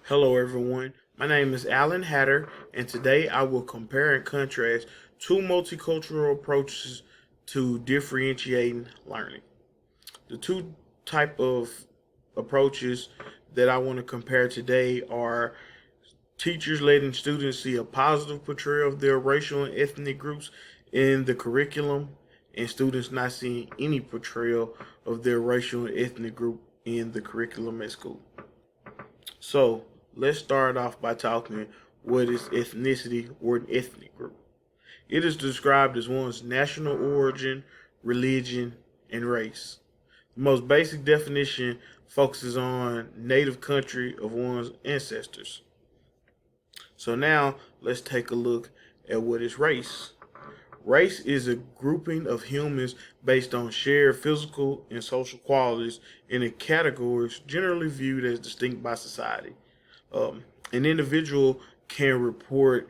Hello everyone, my name is Alan Hatter, and today I will compare and contrast two multicultural approaches to differentiating learning. The two type of approaches that I want to compare today are teachers letting students see a positive portrayal of their racial and ethnic groups in the curriculum, and students not seeing any portrayal of their racial and ethnic group in the curriculum at school. So let's start off by talking what is ethnicity or an ethnic group. It is described as one's national origin, religion, and race. The most basic definition focuses on native country of one's ancestors. So now let's take a look at what is race. Race is a grouping of humans based on shared physical and social qualities in categories generally viewed as distinct by society. An individual can report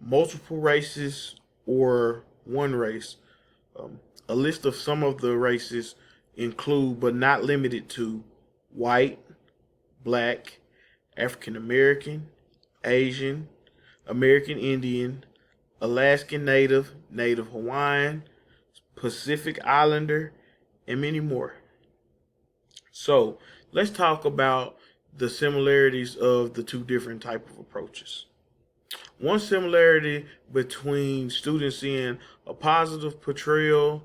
multiple races or one race. A list of some of the races include, but not limited to, white, black, African American, Asian, American Indian, Alaskan Native, Native Hawaiian, Pacific Islander, and many more. So let's talk about the similarities of the two different type of approaches. One similarity between students seeing a positive portrayal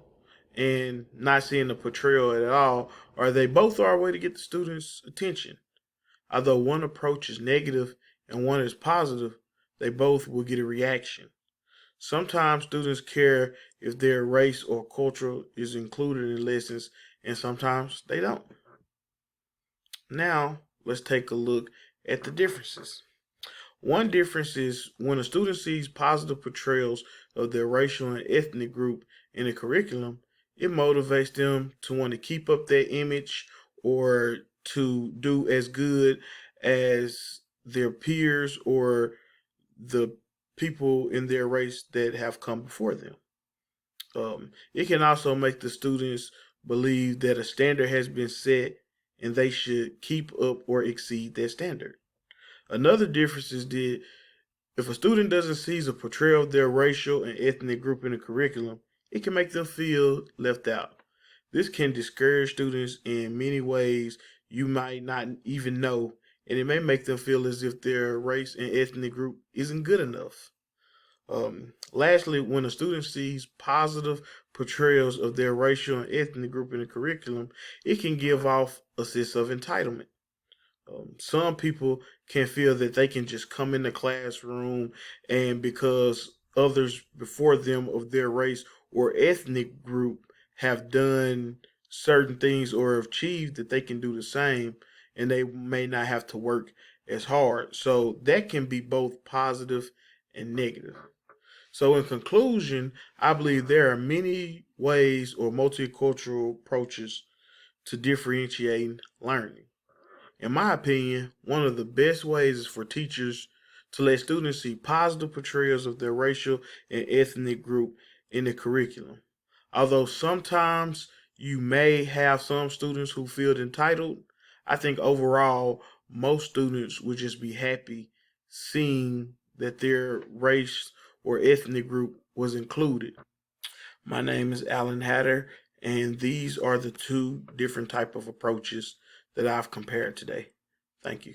and not seeing a portrayal at all are they both are a way to get the students' attention. Although one approach is negative and one is positive, they both will get a reaction. Sometimes students care if their race or culture is included in lessons, and sometimes they don't. Now, let's take a look at the differences. One difference is when a student sees positive portrayals of their racial and ethnic group in a curriculum, it motivates them to want to keep up that image or to do as good as their peers or the people in their race that have come before them. It can also make the students believe that a standard has been set and they should keep up or exceed that standard. Another difference is that if a student doesn't see a portrayal of their racial and ethnic group in the curriculum, it can make them feel left out. This can discourage students in many ways you might not even know, and it may make them feel as if their race and ethnic group isn't good enough. Lastly, when a student sees positive portrayals of their racial and ethnic group in the curriculum, it can give off a sense of entitlement. Some people can feel that they can just come in the classroom and because others before them of their race or ethnic group have done certain things or achieved that they can do the same and they may not have to work as hard. So that can be both positive and negative. So, in conclusion, I believe there are many ways or multicultural approaches to differentiating learning. In my opinion, one of the best ways is for teachers to let students see positive portrayals of their racial and ethnic group in the curriculum. Although sometimes you may have some students who feel entitled, I think overall most students would just be happy seeing that their race or ethnic group was included. My name is Alan Hatter, and these are the two different type of approaches that I've compared today. Thank you.